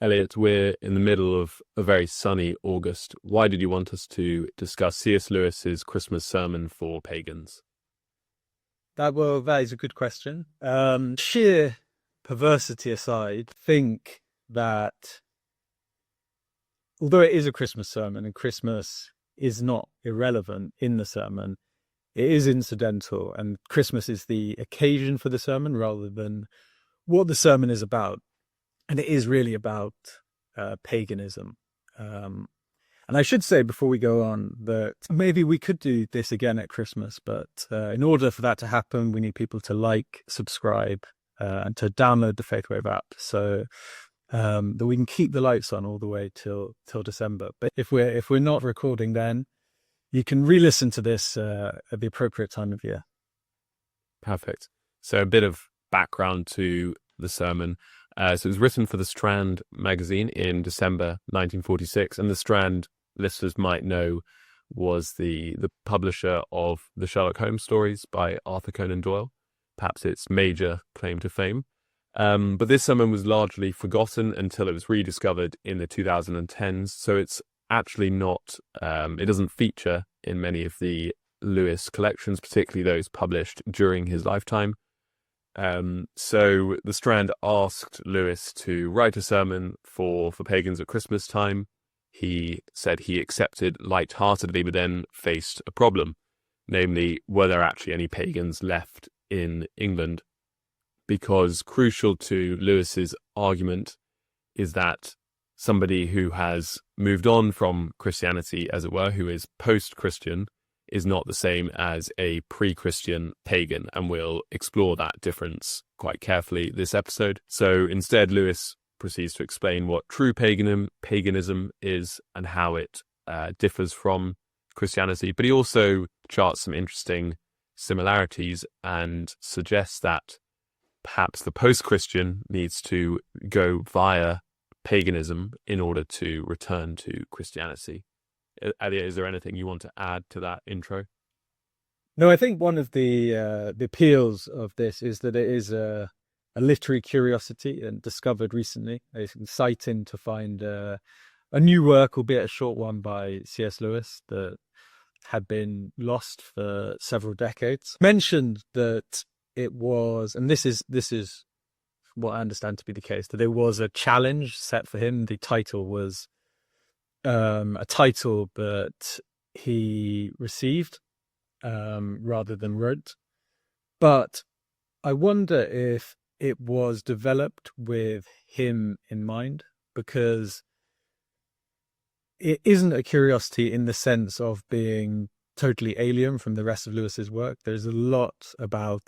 Elliot, we're in the middle of a very sunny August. Why did you want us to discuss C.S. Lewis's Christmas sermon for pagans? That is a good question. Sheer perversity aside, think that although it is a Christmas sermon and Christmas is not irrelevant in the sermon, it is incidental, and Christmas is the occasion for the sermon rather than what the sermon is about. And it is really about paganism. And I should say before we go on that maybe we could do this again at Christmas, but in order for that to happen, we need people to like, subscribe, and to download the Faithwave app so that we can keep the lights on all the way till December. But if we're not recording then, you can re-listen to this at the appropriate time of year. Perfect. So a bit of background to the sermon. So it was written for The Strand magazine in December 1946, and The Strand, listeners might know, was the publisher of the Sherlock Holmes stories by Arthur Conan Doyle, perhaps its major claim to fame. But this sermon was largely forgotten until it was rediscovered in the 2010s, so it's actually not, it doesn't feature in many of the Lewis collections, particularly those published during his lifetime. So the Strand asked Lewis to write a sermon for pagans at Christmas time. He said he accepted lightheartedly, but then faced a problem. Namely, were there actually any pagans left in England? Because crucial to Lewis's argument is that somebody who has moved on from Christianity, as it were, who is post-Christian, is not the same as a pre-Christian pagan, and we'll explore that difference quite carefully this episode. So instead, Lewis proceeds to explain what true paganism is and how it differs from Christianity, but he also charts some interesting similarities and suggests that perhaps the post-Christian needs to go via paganism in order to return to Christianity. Elliot, is there anything you want to add to that intro? No, I think one of the appeals of this is that it is a literary curiosity and discovered recently. It's exciting to find a new work, albeit a short one, by C.S. Lewis that had been lost for several decades. Mentioned that it was, and this is what I understand to be the case, that there was a challenge set for him. The title was a title that he received rather than wrote. But I wonder if it was developed with him in mind, because it isn't a curiosity in the sense of being totally alien from the rest of Lewis's work. There's a lot about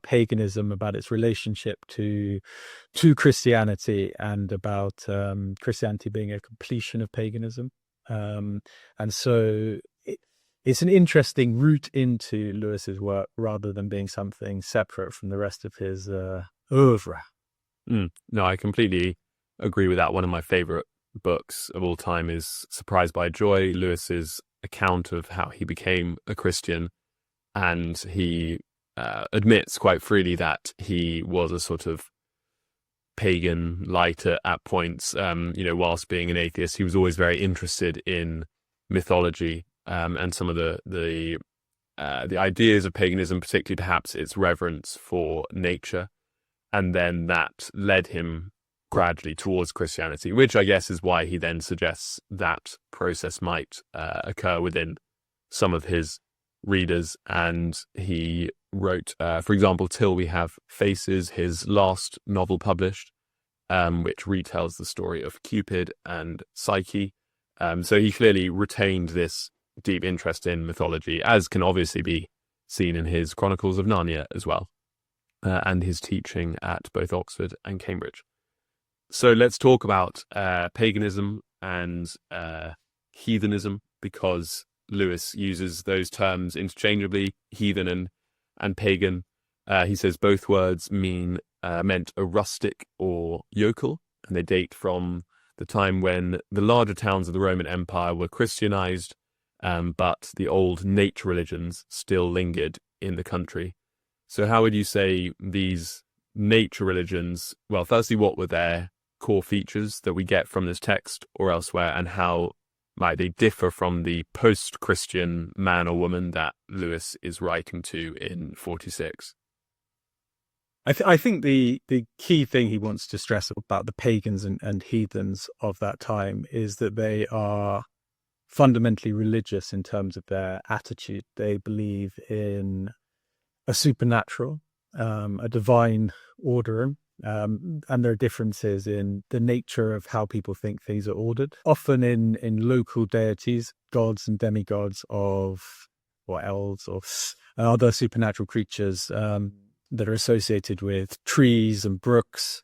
paganism, about its relationship to Christianity, and about Christianity being a completion of paganism. And so it's an interesting route into Lewis's work rather than being something separate from the rest of his oeuvre. No, I completely agree with that. One of my favorite books of all time is Surprised by Joy, Lewis's account of how he became a Christian, and he admits quite freely that he was a sort of pagan light at points. Whilst being an atheist, he was always very interested in mythology and some of the ideas of paganism, particularly perhaps its reverence for nature, and then that led him gradually towards Christianity, which I guess is why he then suggests that process might occur within some of his readers. And he wrote, for example, Till We Have Faces, his last novel published, which retells the story of Cupid and Psyche. So he clearly retained this deep interest in mythology, as can obviously be seen in his Chronicles of Narnia as well, and his teaching at both Oxford and Cambridge. So let's talk about paganism and heathenism, because Lewis uses those terms interchangeably, heathen and pagan. He says both words meant a rustic or yokel, and they date from the time when the larger towns of the Roman Empire were Christianized, but the old nature religions still lingered in the country. So how would you say these nature religions, well, firstly, what were their core features that we get from this text or elsewhere, and how like they differ from the post-Christian man or woman that Lewis is writing to in 46. I think the key thing he wants to stress about the pagans and heathens of that time is that they are fundamentally religious in terms of their attitude. They believe in a supernatural, a divine order, and there are differences in the nature of how people think things are ordered, often in local deities, gods and demigods or elves or other supernatural creatures that are associated with trees and brooks,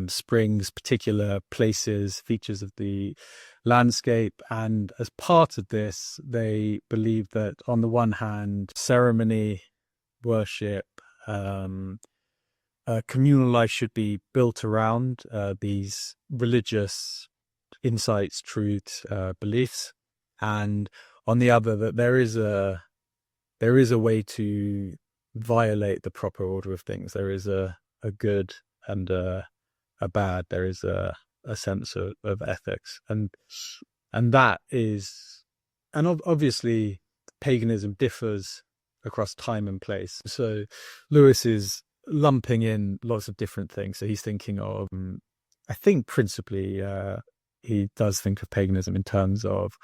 springs, particular places, features of the landscape. And as part of this, they believe that on the one hand, ceremony, worship, communal life should be built around these religious insights, truths, beliefs, and on the other, that there is a way to violate the proper order of things. There is a good and a bad. There is a sense of ethics, and that is, and obviously paganism differs across time and place. So Lewis is lumping in lots of different things. So he's thinking of, I think principally, he does think of paganism in terms of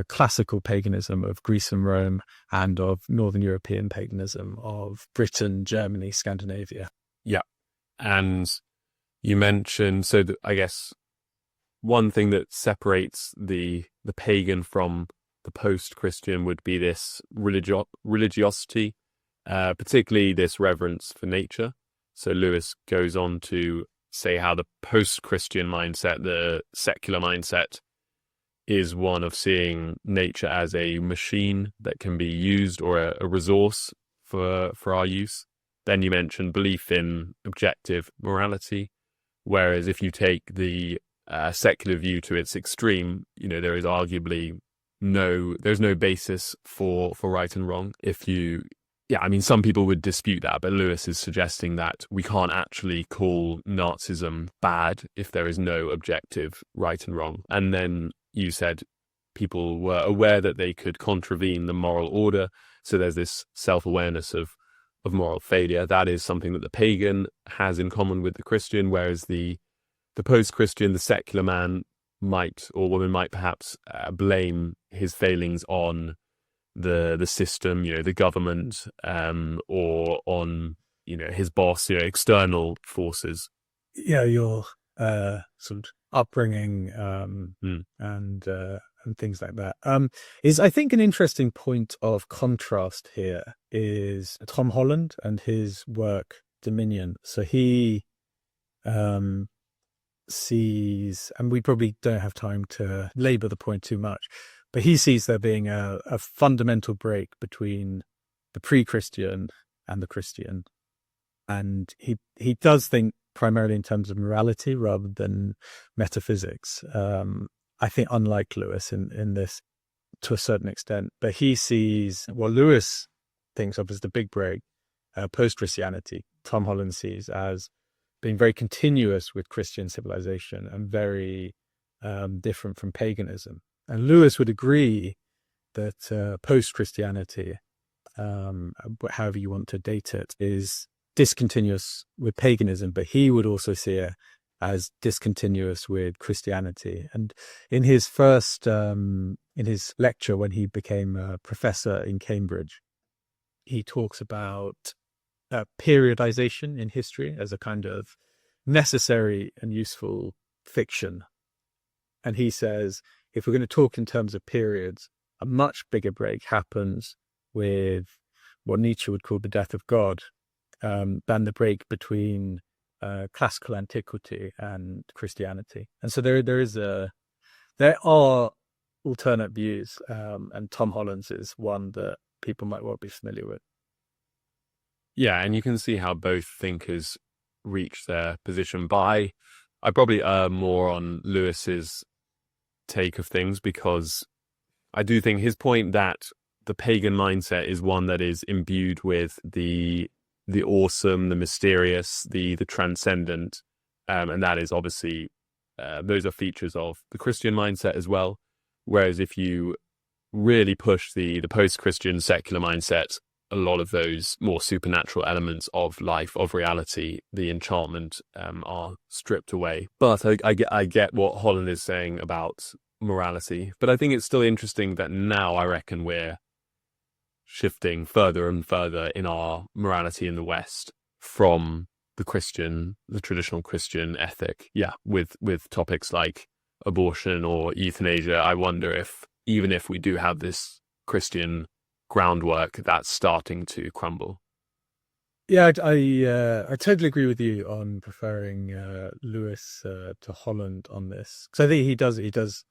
classical paganism of Greece and Rome, and of Northern European paganism of Britain, Germany, Scandinavia. Yeah. And you mentioned, so I guess one thing that separates the pagan from the post-Christian would be this religiosity, particularly this reverence for nature. So Lewis goes on to say how the post-Christian mindset, the secular mindset, is one of seeing nature as a machine that can be used, or a resource for our use. Then you mentioned belief in objective morality, whereas if you take the secular view to its extreme, there is arguably there's no basis for right and wrong. Some people would dispute that, but Lewis is suggesting that we can't actually call Nazism bad if there is no objective right and wrong. And then you said people were aware that they could contravene the moral order. So there's this self-awareness of moral failure. That is something that the pagan has in common with the Christian, whereas the post-Christian, the secular man might, or woman might perhaps blame his failings on the system, the government, or on, his boss, external forces. Yeah, your sort of upbringing and things like that. Is, I think, an interesting point of contrast here is Tom Holland and his work Dominion. So he sees, and we probably don't have time to labor the point too much, but he sees there being a fundamental break between the pre-Christian and the Christian. And he does think primarily in terms of morality rather than metaphysics. I think unlike Lewis in this to a certain extent, but he sees what Lewis thinks of as the big break, post-Christianity. Tom Holland sees as being very continuous with Christian civilization and very different from paganism. And Lewis would agree that post-Christianity, however you want to date it, is discontinuous with paganism, but he would also see it as discontinuous with Christianity. And in his first, in his lecture when he became a professor in Cambridge, he talks about periodization in history as a kind of necessary and useful fiction. And he says, if we're going to talk in terms of periods, a much bigger break happens with what Nietzsche would call the death of God, than the break between classical antiquity and Christianity. And so there are alternate views, and Tom Holland's is one that people might well be familiar with. Yeah, and you can see how both thinkers reach their position by, I probably err more on Lewis's take of things, because I do think his point that the pagan mindset is one that is imbued with the awesome, the mysterious, the transcendent, and that is obviously those are features of the Christian mindset as well. Whereas if you really push the post-Christian secular mindset, a lot of those more supernatural elements of life, of reality, the enchantment, are stripped away. But I get what Holland is saying about morality. But I think it's still interesting that now I reckon we're shifting further and further in our morality in the West from the traditional Christian ethic. Yeah, with topics like abortion or euthanasia. I wonder if, even if we do have this Christian groundwork, that's starting to crumble. Yeah, I totally agree with you on preferring Lewis to Holland on this, because I think he does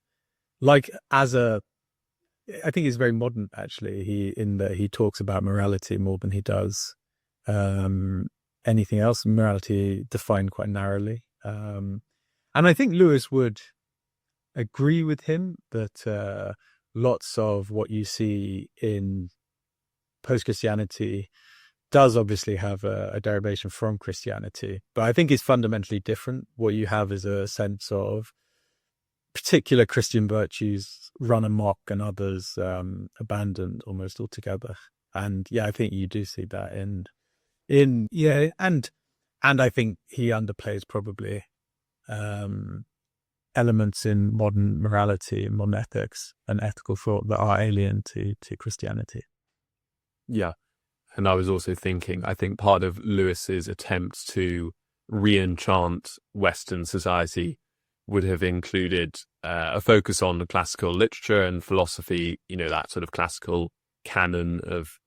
like I think he's very modern actually. He talks about morality more than he does anything else. Morality defined quite narrowly, and I think Lewis would agree with him that lots of what you see in post-Christianity does obviously have a derivation from Christianity, but I think it's fundamentally different. What you have is a sense of particular Christian virtues run amok and others abandoned almost altogether. And yeah, I think you do see that in yeah, and I think he underplays probably elements in modern morality, modern ethics, and ethical thought that are alien to Christianity. Yeah. And I was also thinking, I think part of Lewis's attempt to re-enchant Western society would have included a focus on the classical literature and philosophy, that sort of classical canon of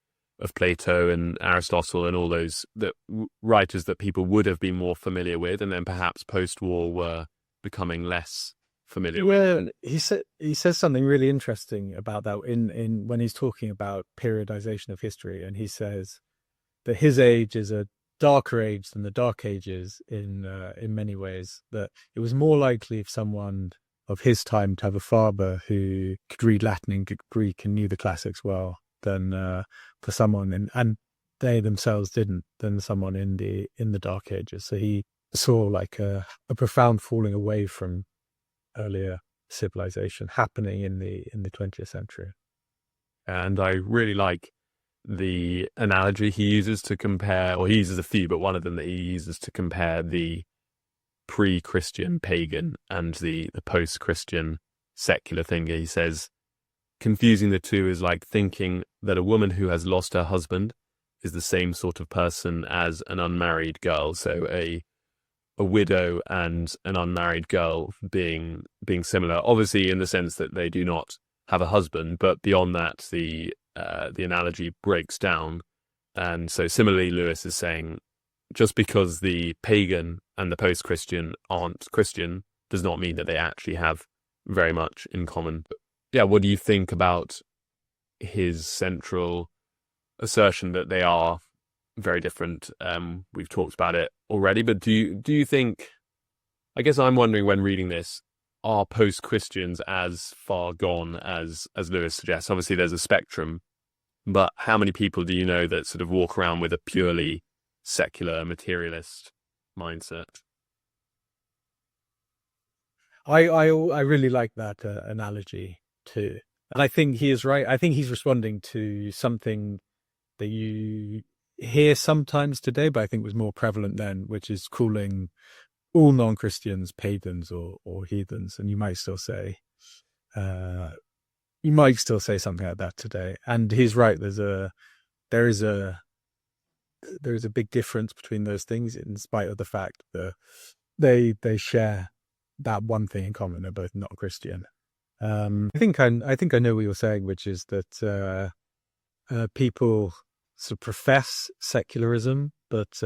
Plato and Aristotle and all those writers that people would have been more familiar with, and then perhaps post-war were becoming less familiar with. Well, he says something really interesting about that in when he's talking about periodization of history, and he says that his age is a darker age than the Dark Ages in many ways. That it was more likely for someone of his time to have a father who could read Latin and Greek and knew the classics well than for someone and they themselves didn't, than someone in the Dark Ages. So he saw like a profound falling away from earlier civilization happening in the 20th century. And I really like the analogy he uses to compare, or he uses a few, but one of them that he uses to compare the pre-Christian pagan and the post-Christian secular thing. He says, confusing the two is like thinking that a woman who has lost her husband is the same sort of person as an unmarried girl. So a widow and an unmarried girl being similar, obviously in the sense that they do not have a husband, but beyond that, the analogy breaks down. And so similarly, Lewis is saying, just because the pagan and the post-Christian aren't Christian does not mean that they actually have very much in common. Yeah, what do you think about his central assertion that they are very different? We've talked about it already, but do you think, I guess I'm wondering when reading this, are post-Christians as far gone as Lewis suggests? Obviously there's a spectrum, but how many people do you know that sort of walk around with a purely secular materialist mindset? I really like that analogy too, and I think he is right. I think he's responding to something that you hear sometimes today, but I think was more prevalent then, which is calling all non-Christians pagans or heathens. And you might still say something like that today. And he's right. There is a big difference between those things, in spite of the fact that they share that one thing in common. They're both not Christian. I think I know what you're saying, which is that people sort of profess secularism, but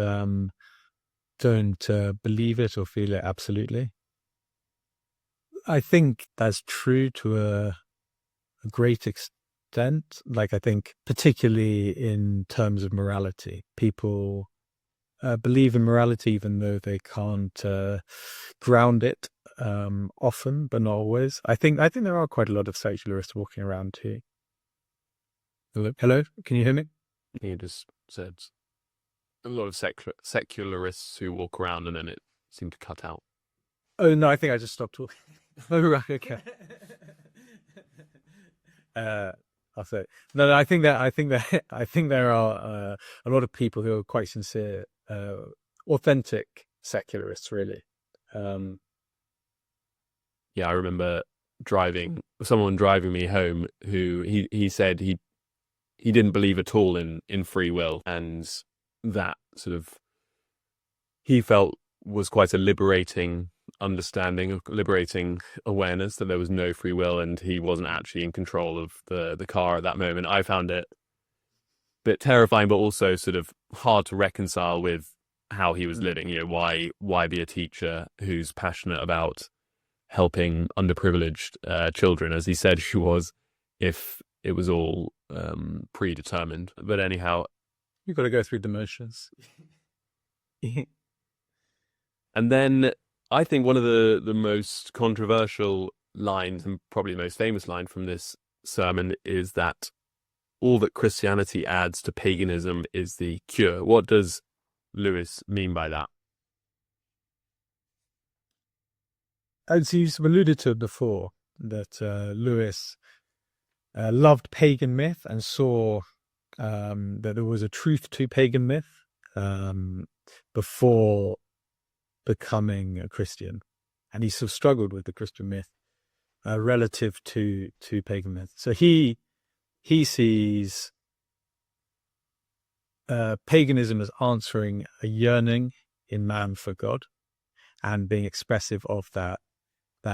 don't believe it or feel it absolutely. I think that's true to a great extent. Like, I think particularly in terms of morality, people believe in morality even though they can't ground it often, but not always. I think there are quite a lot of secularists walking around too. Hello? Can you hear me? He just said a lot of secularists who walk around, and then it seemed to cut out. Oh no, I think I just stopped talking. Oh right, okay. Uh, I'll say no. No, I think there are a lot of people who are quite sincere, authentic secularists, really. Um, Yeah, I remember someone driving me home who he said he didn't believe at all in free will, and that sort of he felt was quite a liberating understanding, of liberating awareness that there was no free will and he wasn't actually in control of the car at that moment. I found it a bit terrifying, but also sort of hard to reconcile with how he was living. You know, why be a teacher who's passionate about helping underprivileged children, as he said he was, if it was all predetermined. But anyhow, you've got to go through the motions. and then I think one of the most controversial lines, and probably the most famous line from this sermon, is that all that Christianity adds to paganism is the cure. What does Lewis mean by that? As you've alluded to before, that Lewis loved pagan myth and saw that there was a truth to pagan myth before becoming a Christian, and he sort of struggled with the Christian myth relative to pagan myth. So he sees paganism as answering a yearning in man for God and being expressive of that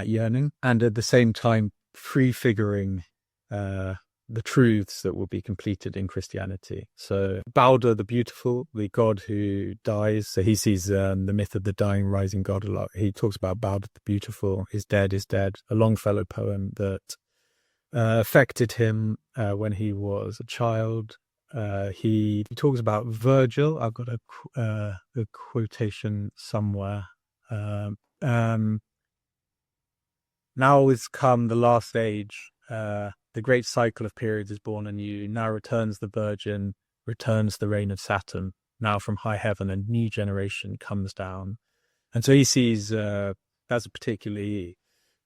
yearning, and at the same time prefiguring the truths that will be completed in Christianity. So Balder the Beautiful, the god who dies, so he sees the myth of the dying rising god a lot. He talks about Balder the Beautiful, is dead, a Longfellow poem that affected him when he was a child. He talks about Virgil. I've got a quotation somewhere. Now is come the last age. The great cycle of periods is born anew. Now returns the Virgin, returns the reign of Saturn. Now from high heaven a new generation comes down. And so he sees that's a particularly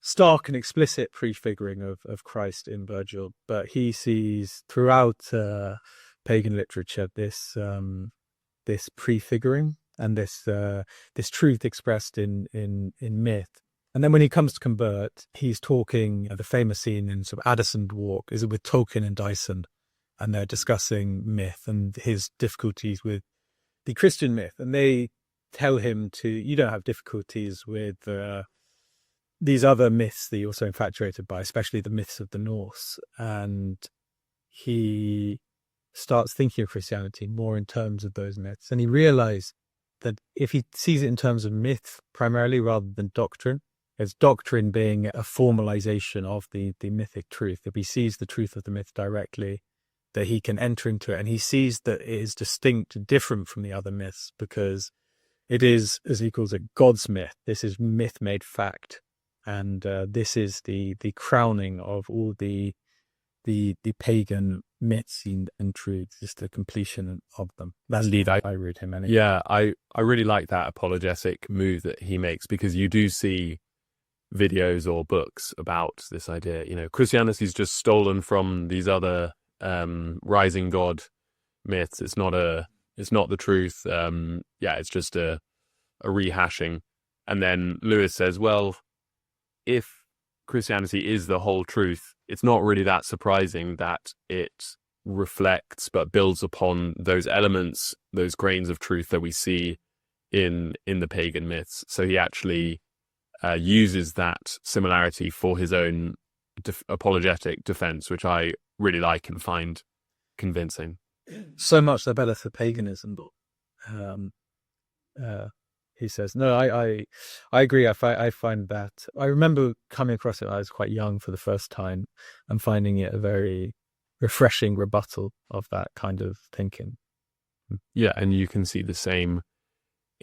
stark and explicit prefiguring of Christ in Virgil. But he sees throughout pagan literature this prefiguring and this truth expressed in myth. And then when he comes to convert, he's talking, the famous scene in sort of Addison Walk is with Tolkien and Dyson, and they're discussing myth and his difficulties with the Christian myth. And they tell him you don't have difficulties with these other myths that you're so infatuated by, especially the myths of the Norse. And he starts thinking of Christianity more in terms of those myths. And he realized that if he sees it in terms of myth primarily rather than doctrine, as doctrine being a formalization of the mythic truth, if he sees the truth of the myth directly, that he can enter into it, and he sees that it is distinct, different from the other myths, because it is, as he calls it, God's myth. This is myth made fact, and this is the crowning of all the pagan myths and truths, just the completion of them. That's indeed I read him anyway. Yeah, I really like that apologetic move that he makes, because you do see videos or books about this idea, Christianity's just stolen from these other rising god myths. It's not the truth. It's just a rehashing. And then Lewis says, well, if Christianity is the whole truth, it's not really that surprising that it reflects but builds upon those elements, those grains of truth that we see in the pagan myths. So he actually uses that similarity for his own apologetic defense, which I really like and find convincing. So much the better for paganism, but he says, no, I agree. I find that, I remember coming across it when I was quite young for the first time and finding it a very refreshing rebuttal of that kind of thinking. Yeah, and you can see the same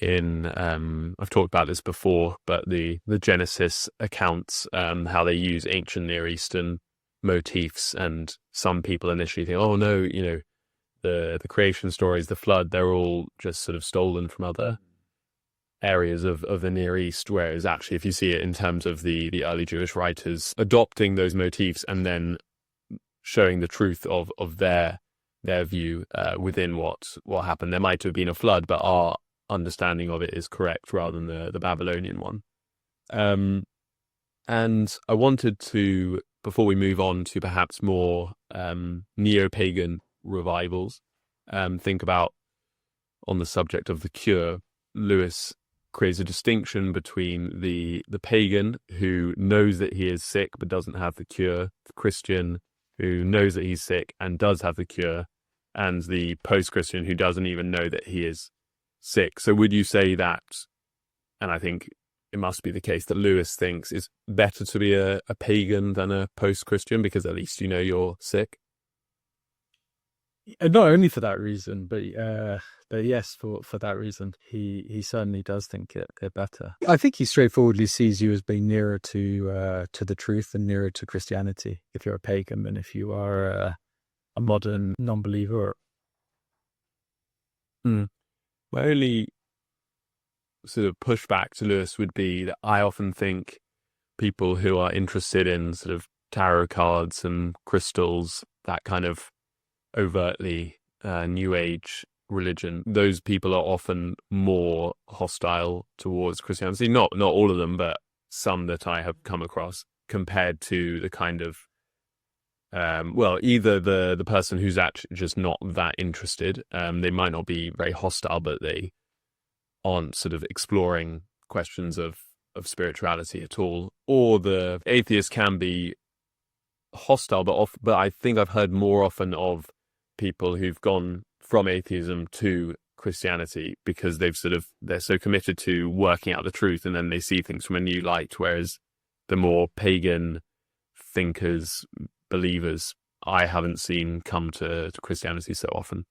in, I've talked about this before, but the Genesis accounts, how they use ancient Near Eastern motifs, and some people initially think, oh no, the creation stories, the flood, they're all just sort of stolen from other areas of the Near East, whereas actually if you see it in terms of the early Jewish writers adopting those motifs and then showing the truth of their view within what happened. There might have been a flood, but our understanding of it is correct rather than the Babylonian one. And I wanted to, before we move on to perhaps more neo-pagan revivals, think about, on the subject of the cure, Lewis creates a distinction between the pagan who knows that he is sick but doesn't have the cure, the Christian who knows that he's sick and does have the cure, and the post-Christian who doesn't even know that he is sick. So would you say that, and I think it must be the case, that Lewis thinks it's better to be a pagan than a post-Christian because at least you know you're sick? Not only for that reason, but yes, for that reason, he certainly does think it better. I think he straightforwardly sees you as being nearer to the truth and nearer to Christianity if you're a pagan than if you are a modern non-believer. My only sort of pushback to Lewis would be that I often think people who are interested in sort of tarot cards and crystals, that kind of overtly New Age religion, those people are often more hostile towards Christianity. Not all of them, but some that I have come across, compared to the kind of either the person who's actually just not that interested. They might not be very hostile, but they aren't sort of exploring questions of spirituality at all. Or the atheist can be hostile, but I think I've heard more often of people who've gone from atheism to Christianity because they're so committed to working out the truth, and then they see things from a new light. Whereas the more pagan thinkers, believers, I haven't seen come to Christianity so often.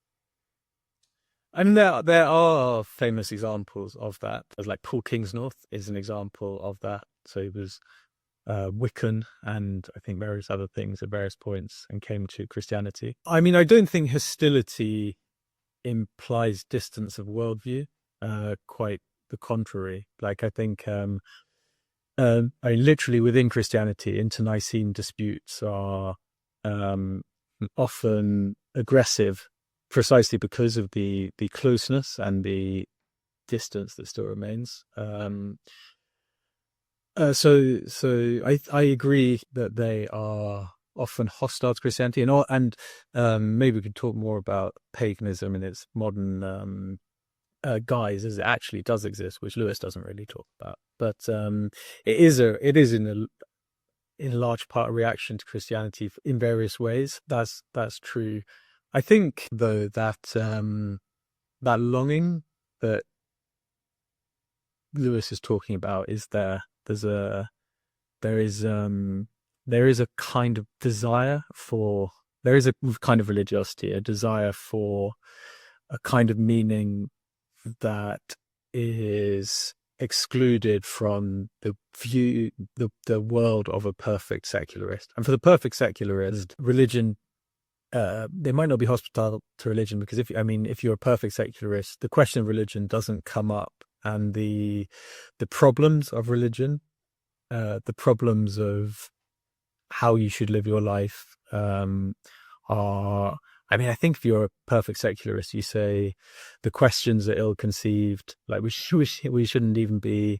And there are famous examples of that. There's like Paul Kingsnorth is an example of that. So he was Wiccan and I think various other things at various points and came to Christianity. I mean, I don't think hostility implies distance of worldview. Quite the contrary. Like I think literally within Christianity, internecine disputes are often aggressive precisely because of the closeness and the distance that still remains. So I agree that they are often hostile to Christianity, and maybe we could talk more about paganism in its modern guise as it actually does exist, which Lewis doesn't really talk about. But it is in large part a reaction to Christianity in various ways. That's true. I think though that that longing that Lewis is talking about is there. There is a kind of desire for, there is a kind of religiosity, a desire for a kind of meaning that is excluded from the view, the world of a perfect secularist. And for the perfect secularist, religion, they might not be hostile to religion because if you're a perfect secularist, the question of religion doesn't come up. And the problems of religion, the problems of how you should live your life are, I mean, I think if you're a perfect secularist, you say the questions are ill-conceived. Like we shouldn't even be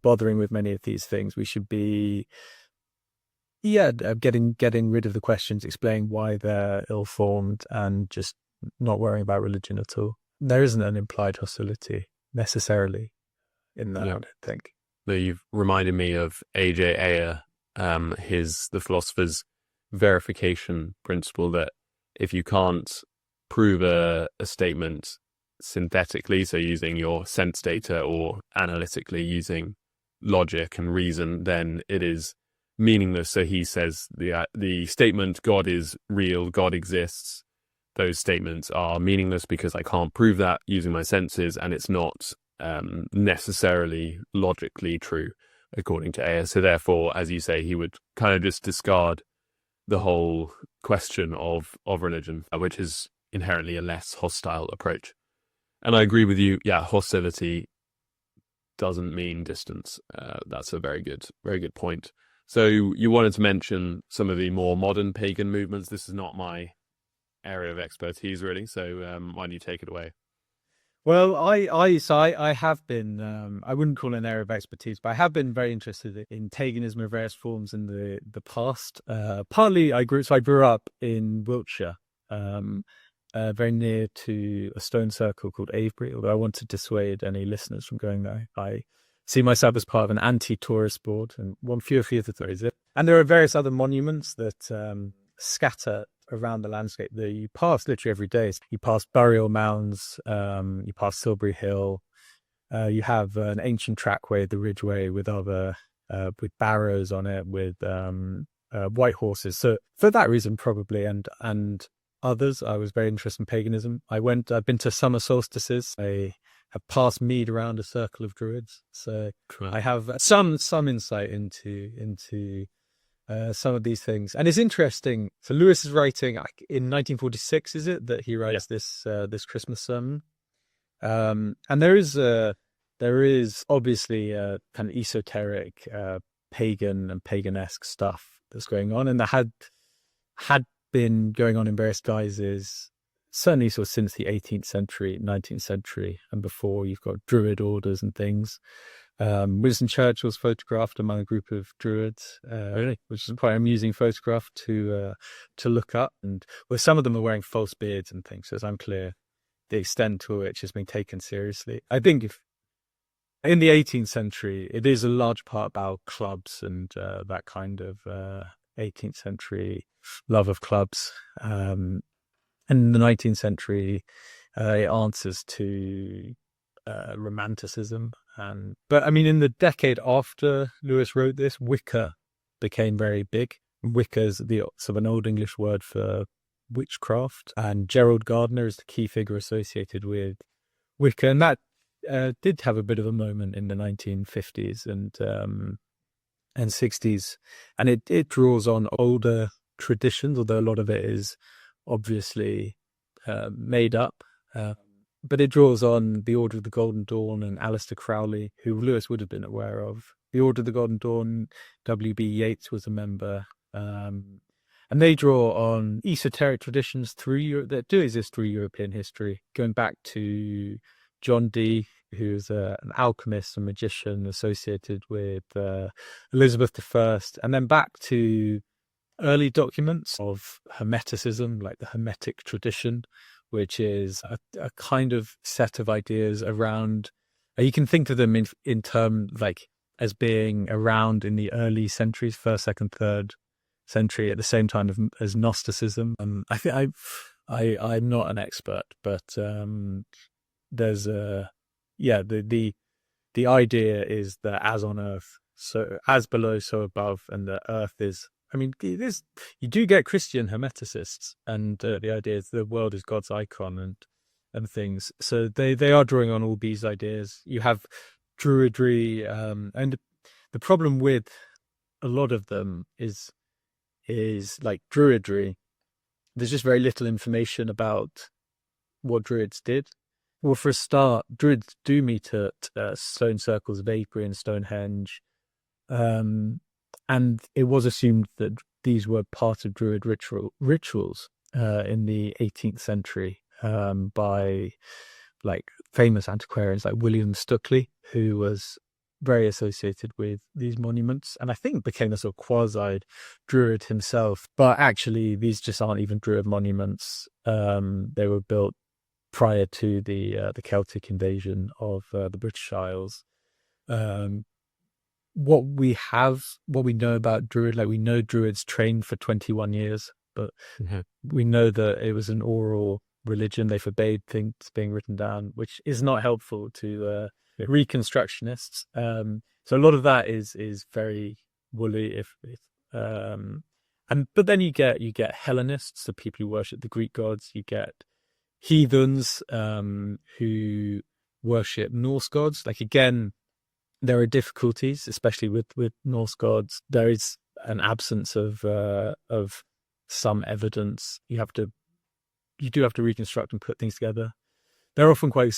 bothering with many of these things. We should be, getting rid of the questions, explaining why they're ill-formed, and just not worrying about religion at all. There isn't an implied hostility necessarily in that, I don't think. So you've reminded me of A.J. Ayer, the philosopher's verification principle, that if you can't prove a statement synthetically, so using your sense data, or analytically using logic and reason, then it is meaningless. So he says the statement God is real, God exists, those statements are meaningless because I can't prove that using my senses, and it's not necessarily logically true, according to Ayer. So therefore, as you say, he would kind of just discard the whole question of religion, which is inherently a less hostile approach. And I agree with you, hostility doesn't mean distance. That's a very good point. So you wanted to mention some of the more modern pagan movements. This is not my area of expertise, really. So why don't you take it away? Well, I have been, I wouldn't call it an area of expertise, but I have been very interested in paganism in various forms in the past. Partly I grew up in Wiltshire, very near to a stone circle called Avebury, although I want to dissuade any listeners from going there. I see myself as part of an anti-tourist board and one few of the stories. And there are various other monuments that scatter around the landscape that you pass literally every day. You pass burial mounds, you pass Silbury Hill, you have an ancient trackway, the Ridgeway, with barrows on it, with white horses. So for that reason, probably, and others, I was very interested in paganism. I've been to summer solstices. I have passed mead around a circle of druids. So I have some insight into some of these things. And it's interesting. So Lewis is writing in 1946, is it, that he writes this Christmas sermon? And there is obviously kind of esoteric, pagan and pagan-esque stuff that's going on, and that had been going on in various guises, certainly sort of since the 18th century, 19th century, and before. You've got druid orders and things. Winston Churchill's photographed among a group of druids, really, which is quite an amusing photograph to look up. And some of them are wearing false beards and things, so it's unclear the extent to which is being taken seriously. I think if in the 18th century, it is a large part about clubs and that kind of 18th century love of clubs. And in the 19th century, it answers to romanticism. But I mean, in the decade after Lewis wrote this, Wicca became very big. Wicca is the sort of an Old English word for witchcraft, and Gerald Gardner is the key figure associated with Wicca, and that did have a bit of a moment in the 1950s and 60s, and it draws on older traditions, although a lot of it is obviously made up. But it draws on the Order of the Golden Dawn and Aleister Crowley, who Lewis would have been aware of. The Order of the Golden Dawn, W.B. Yeats was a member. And they draw on esoteric traditions through Europe that do exist through European history, going back to John Dee, who's an alchemist and magician associated with Elizabeth I, and then back to early documents of Hermeticism, like the Hermetic tradition, which is a kind of set of ideas around, you can think of them in terms like as being around in the early centuries, first, second, third century, at the same time as Gnosticism. I think I'm not an expert, but there's the idea is that as on earth, so as below, so above, and the earth is. I mean, you do get Christian hermeticists, and the idea is the world is God's icon and things. So they are drawing on all these ideas. You have Druidry, and the problem with a lot of them is like Druidry. There's just very little information about what Druids did. Well, for a start, Druids do meet at stone circles of Avebury and Stonehenge. And it was assumed that these were part of Druid rituals in the 18th century by like famous antiquarians like William Stukeley, who was very associated with these monuments, and I think became a sort of quasi-Druid himself. But actually, these just aren't even Druid monuments. They were built prior to the Celtic invasion of the British Isles. What we know about Druid, like we know Druids trained for 21 years, but we know that it was an oral religion. They forbade things being written down, which is not helpful to reconstructionists. So a lot of that is very woolly. But then you get Hellenists, the people who worship the Greek gods. You get heathens who worship Norse gods. Like again, there are difficulties, especially with Norse gods. There is an absence of some evidence. You do have to reconstruct and put things together. They're often quite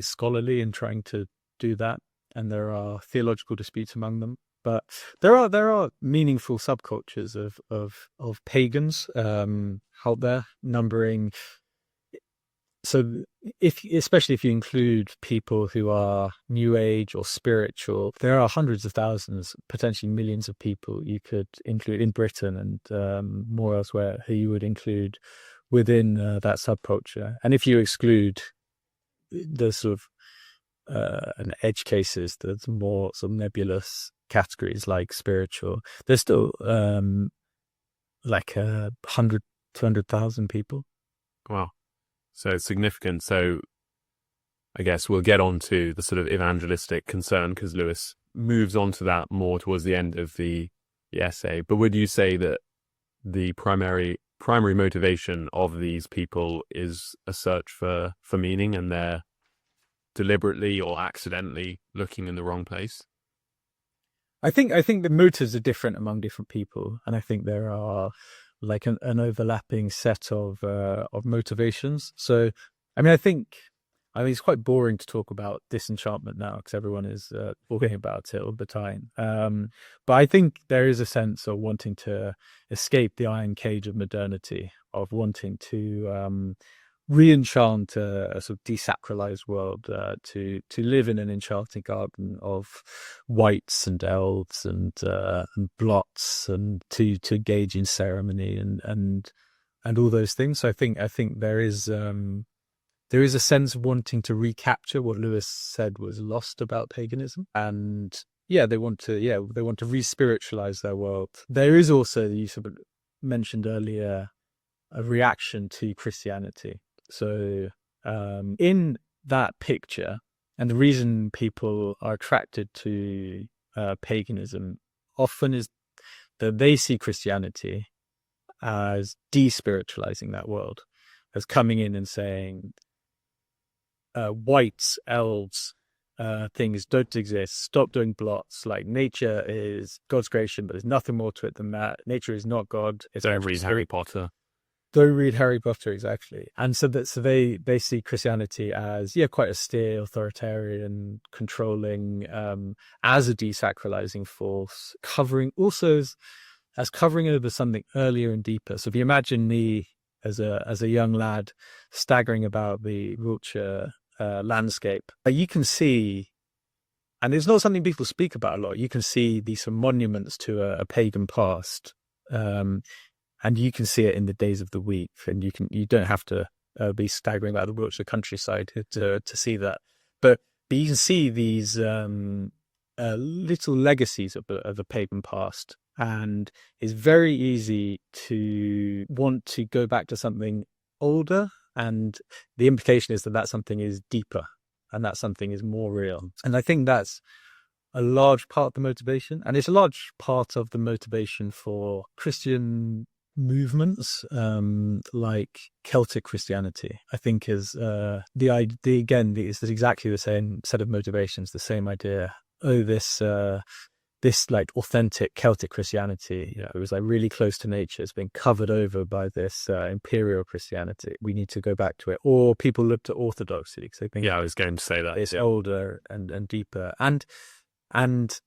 scholarly in trying to do that. and there are theological disputes among them. But there are meaningful subcultures of pagans out there, numbering. So especially if you include people who are New Age or spiritual, there are hundreds of thousands, potentially millions of people you could include in Britain and more elsewhere who you would include within that subculture. And if you exclude the sort of an edge cases, the more sort of nebulous categories like spiritual, there's still like 100, 200,000 people. Wow. So it's significant. So I guess we'll get on to the sort of evangelistic concern because Lewis moves on to that more towards the end of the essay. But would you say that the primary motivation of these people is a search for meaning, and they're deliberately or accidentally looking in the wrong place? I think the motives are different among different people, and I think there are like an overlapping set of motivations. So, I mean, it's quite boring to talk about disenchantment now because everyone is talking about it all the time. But I think there is a sense of wanting to escape the iron cage of modernity, of wanting to re-enchant a sort of desacralized world, to live in an enchanting garden of whites and elves and blots, and to engage in ceremony and all those things. So I think there is a sense of wanting to recapture what Lewis said was lost about paganism, and they want to re-spiritualize their world. There is also, you sort of mentioned earlier, a reaction to Christianity. So in that picture, and the reason people are attracted to paganism often is that they see Christianity as despiritualizing that world, as coming in and saying whites, elves, things don't exist. Stop doing blots. Like, nature is God's creation, but there's nothing more to it than that. Nature is not God. It's Don't read Harry Potter. Don't read Harry Potter, exactly. And so they see Christianity as quite austere, authoritarian, controlling, as a desacralizing force, covering also as covering over something earlier and deeper. So if you imagine me as a young lad staggering about the Wiltshire landscape, you can see, and it's not something people speak about a lot, you can see these some monuments to a pagan past. And you can see it in the days of the week, and you don't have to be staggering about the Wiltshire countryside to see that. But you can see these little legacies of a pagan past, and it's very easy to want to go back to something older. And the implication is that something is deeper, and that something is more real. And I think that's a large part of the motivation, and it's a large part of the motivation for Christian movements like Celtic Christianity. I think is the idea, again, is exactly the same set of motivations, the same idea. This like authentic Celtic Christianity, it was like really close to nature. It's been covered over by this imperial Christianity. We need to go back to it. Or people look to orthodoxy because they think, I was going to say that it's older and deeper. And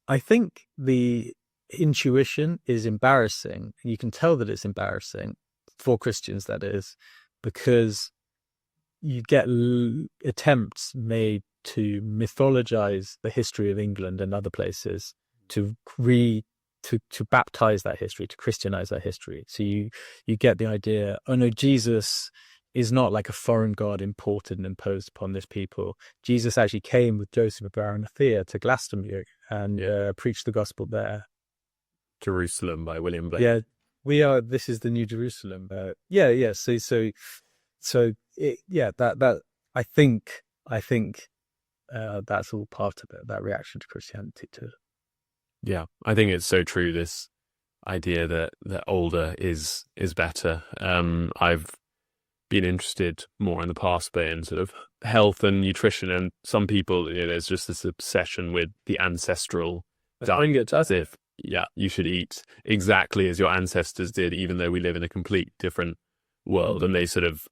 I think the intuition is embarrassing. You can tell that it's embarrassing for Christians, that is, because you get attempts made to mythologize the history of England and other places, to baptize that history, to Christianize that history. So you get the idea, oh no, Jesus is not like a foreign god imported and imposed upon this people. Jesus actually came with Joseph of Arimathea to Glastonbury and preached the gospel there. Jerusalem by William Blake. This is the New Jerusalem. So I think that's all part of it, that reaction to Christianity too. Yeah, I think it's so true, this idea that older is better. I've been interested more in the past, but in sort of health and nutrition, and some people, there's just this obsession with the ancestral diet, as if you should eat exactly as your ancestors did, even though we live in a complete different world. And they sort of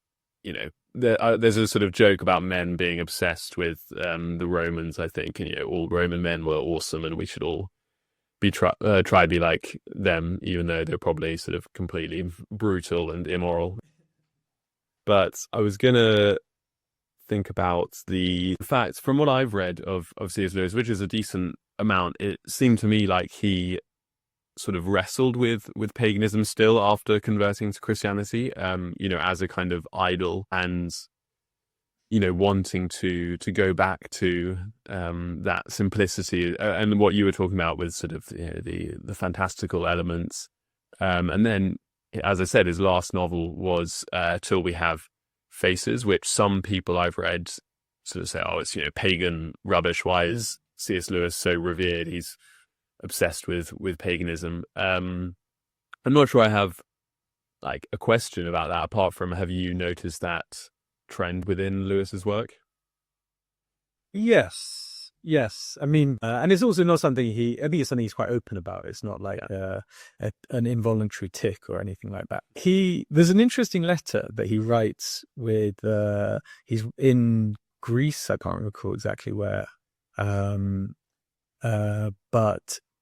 there's a sort of joke about men being obsessed with the Romans, I think, and all Roman men were awesome, and we should all try to be like them, even though they're probably sort of completely brutal and immoral. But I was gonna think about the facts from what I've read of C.S. Lewis, which is a decent amount. It seemed to me like he sort of wrestled with paganism still after converting to Christianity, as a kind of idol, and wanting to go back to that simplicity and what you were talking about with sort of the fantastical elements. And then, as I said, his last novel was Till We Have Faces, which some people I've read sort of say, oh, it's pagan rubbish. Why is C.S. Lewis so revered? He's obsessed with paganism. I'm not sure I have like a question about that, apart from, have you noticed that trend within Lewis's work? Yes. I mean, and it's also not something I think it's something he's quite open about. It's not like an involuntary tick or anything like that. There's an interesting letter that he writes with, he's in Greece. I can't recall exactly where. But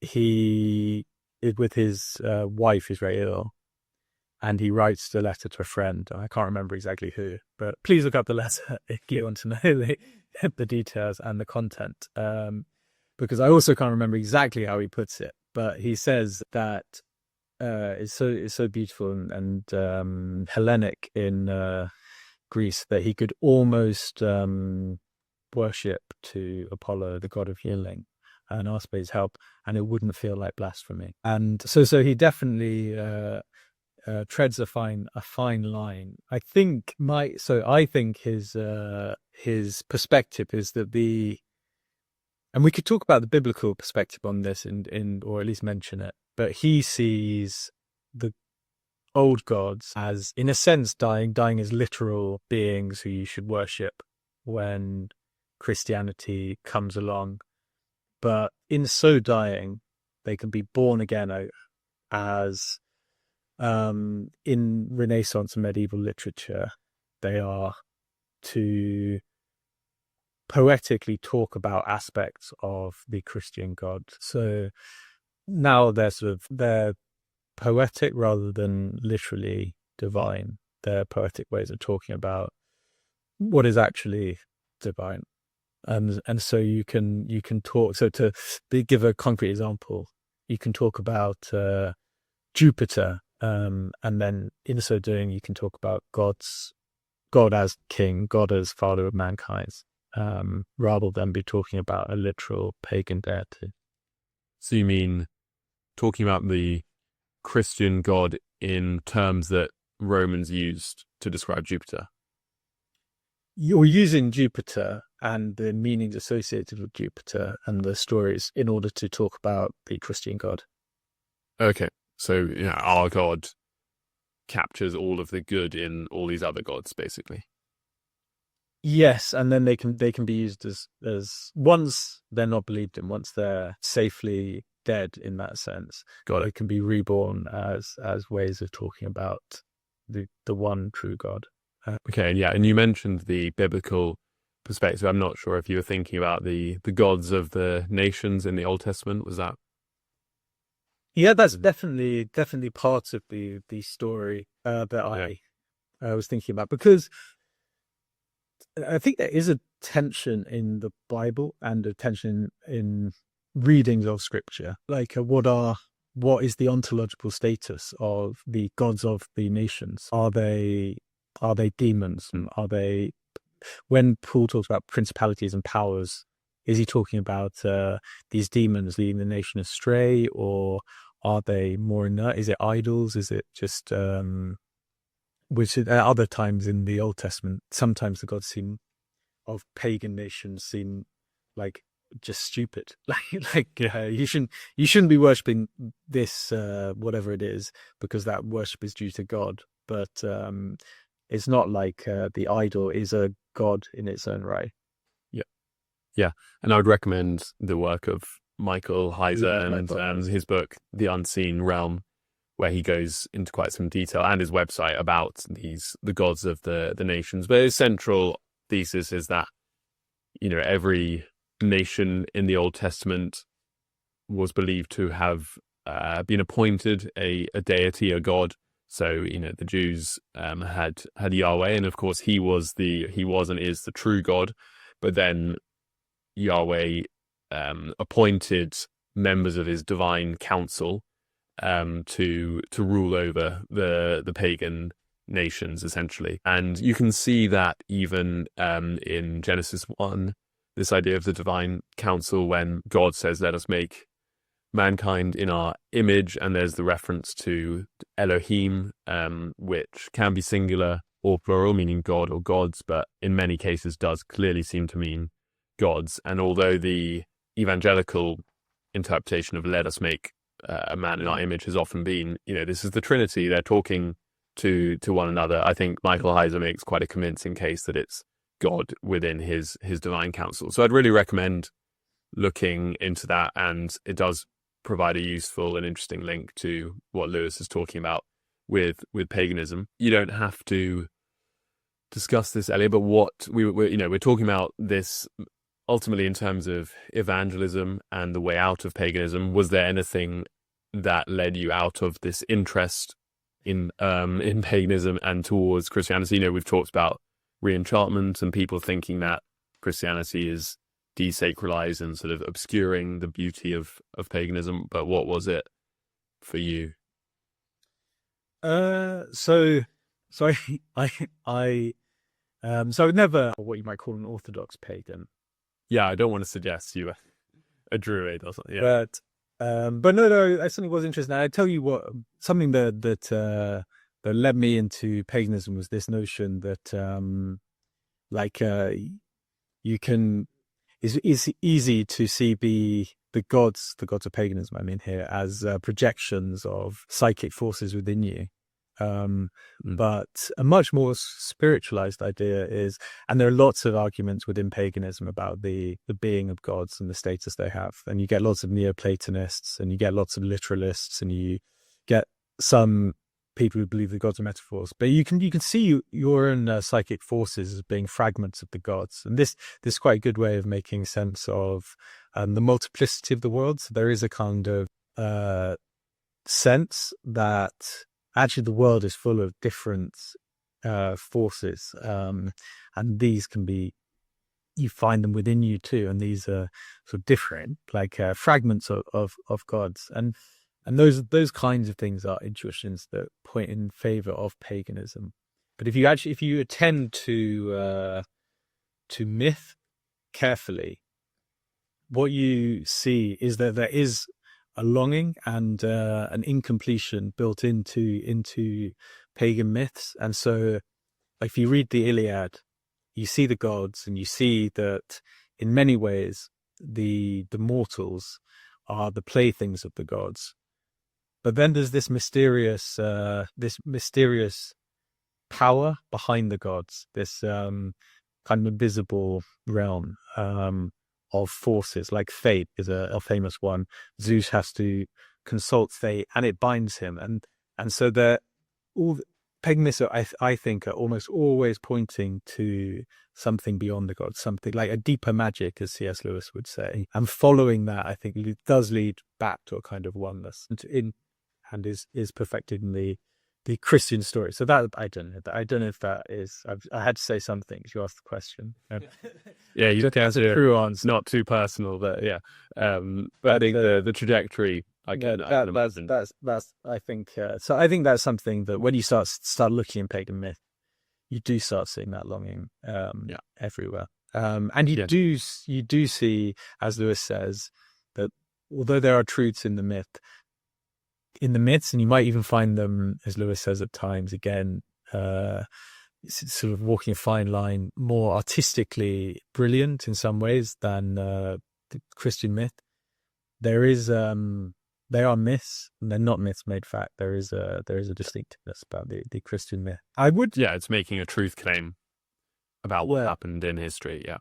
he is with his wife, who's very ill, and he writes the letter to a friend. I can't remember exactly who, but please look up the letter if you want to know the details and the content, because I also can't remember exactly how he puts it. But he says that it's so beautiful and Hellenic in Greece that he could almost worship to Apollo, the god of healing, and ask for his help, and it wouldn't feel like blasphemy. And so he definitely treads a fine line. I think his perspective is that and we could talk about the biblical perspective on this or at least mention it, but he sees the old gods as, in a sense, dying as literal beings who you should worship when Christianity comes along. But in so dying, they can be born again as, in Renaissance and medieval literature, they are to poetically talk about aspects of the Christian God. So now they're poetic rather than literally divine. They're poetic ways of talking about what is actually divine. And so you can talk. So to give a concrete example, you can talk about Jupiter, and then in so doing, you can talk about God as king, God as father of mankind, rather than be talking about a literal pagan deity. So you mean talking about the Christian God in terms that Romans used to describe Jupiter? You're using Jupiter and the meanings associated with Jupiter and the stories in order to talk about the Christian God. Okay, so our God captures all of the good in all these other gods, basically. Yes, and then they can be used as once they're not believed in, once they're safely dead in that sense. Got it. They can be reborn as ways of talking about the one true God. Okay, yeah, and you mentioned the biblical perspective. I'm not sure if you were thinking about the gods of the nations in the Old Testament. Was that? Yeah, that's definitely part of the story that I was thinking about, because I think there is a tension in the Bible and a tension in readings of Scripture. Like, what is the ontological status of the gods of the nations? Are they demons? Are they, when Paul talks about principalities and powers, is he talking about these demons leading the nation astray, or are they more inert? Is it idols? Is it just which at other times in the Old Testament, sometimes the gods of pagan nations seem like just stupid. You shouldn't be worshipping this whatever it is, because that worship is due to God. But it's not like the idol is a god in its own right. Yeah, and I would recommend the work of Michael Heiser and his book, The Unseen Realm, where he goes into quite some detail, and his website, about the gods of the nations. But his central thesis is that, every nation in the Old Testament was believed to have been appointed a deity, a god. So, the Jews had Yahweh, and of course he was and is the true God. But then Yahweh appointed members of his divine council to rule over the pagan nations, essentially. And you can see that even in Genesis 1, this idea of the divine council, when God says, "Let us make mankind in our image," and there's the reference to Elohim, which can be singular or plural, meaning God or gods, but in many cases does clearly seem to mean gods. And although the evangelical interpretation of "let us make a man in our image" has often been, this is the Trinity, they're talking to one another, I think Michael Heiser makes quite a convincing case that it's God within his divine council. So I'd really recommend looking into that, and it does provide a useful and interesting link to what Lewis is talking about with paganism. You don't have to discuss this, Elliot, but what we're talking about this ultimately in terms of evangelism and the way out of paganism. Was there anything that led you out of this interest in paganism and towards Christianity? We've talked about re-enchantment and people thinking that Christianity is desacralized and sort of obscuring the beauty of paganism. But what was it for you? So I was never what you might call an orthodox pagan. Yeah, I don't want to suggest you a druid or something. Yeah. But no, I certainly was interested. I tell you what, something that led me into paganism was this notion that you can. It's easy to see the gods of paganism, I mean here, as projections of psychic forces within you. But a much more spiritualized idea is, and there are lots of arguments within paganism about the being of gods and the status they have. And you get lots of Neoplatonists, and you get lots of literalists, and you get some people who believe the gods are metaphors. But you can see your own psychic forces as being fragments of the gods. And this is quite a good way of making sense of the multiplicity of the world. So there is a kind of sense that actually the world is full of different forces, and these can be, you find them within you too, and these are sort of different, like fragments of gods, and those kinds of things are intuitions that point in favor of paganism. But if you attend to myth carefully, what you see is that there is a longing and an incompletion built into pagan myths. And so, like, if you read the Iliad, you see the gods, and you see that in many ways the mortals are the playthings of the gods. But then there's this mysterious power behind the gods, this kind of invisible realm of forces, like fate is a famous one. Zeus has to consult fate, and it binds him, and so all paganists, I think, are almost always pointing to something beyond the gods, something like a deeper magic, as C.S. Lewis would say. And following that, I think, does lead back to a kind of oneness, and is perfected in the Christian story. So that I don't know if that is. I had to say some things. You asked the question. Yeah, you don't answer it. Not too personal, but yeah. But I think the trajectory. That's I think. So I think that's something that when you start looking in pagan myth, you do start seeing that longing everywhere. And you do see, as Lewis says, that although there are truths in the myths, and you might even find them, as Lewis says at times, again, sort of walking a fine line, more artistically brilliant in some ways than the Christian myth. They are myths, and they're not myths made fact. There is a distinctiveness about the Christian myth. It's making a truth claim about what happened in history. Yeah.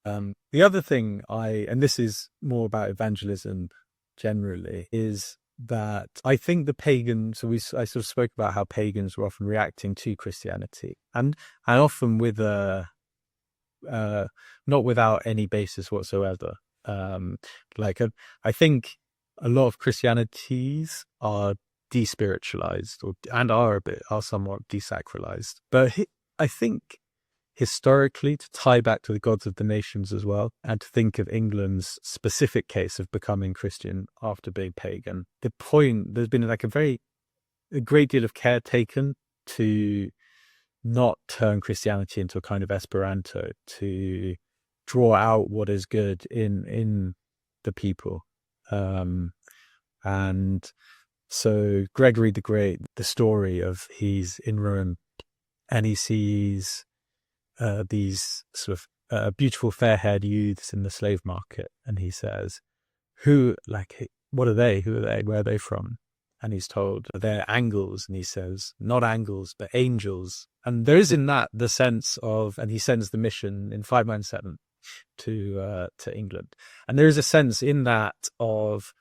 The other thing and this is more about evangelism generally, is that I think the pagans, I sort of spoke about how pagans were often reacting to Christianity, and often with not without any basis whatsoever. Like I think a lot of Christianities are despiritualized and are somewhat desacralized. But I think historically, to tie back to the gods of the nations as well, and to think of England's specific case of becoming Christian after being pagan, there's been like a great deal of care taken to not turn Christianity into a kind of Esperanto, to draw out what is good in the people. And so Gregory the Great, the story of he's in Rome and he sees these sort of beautiful fair-haired youths in the slave market, and he says, what are they? Who are they? Where are they from? And he's told they're Angles, and he says, not Angles, but angels. And there is in that the sense of, and he sends the mission in 597 to England. And there is a sense in that of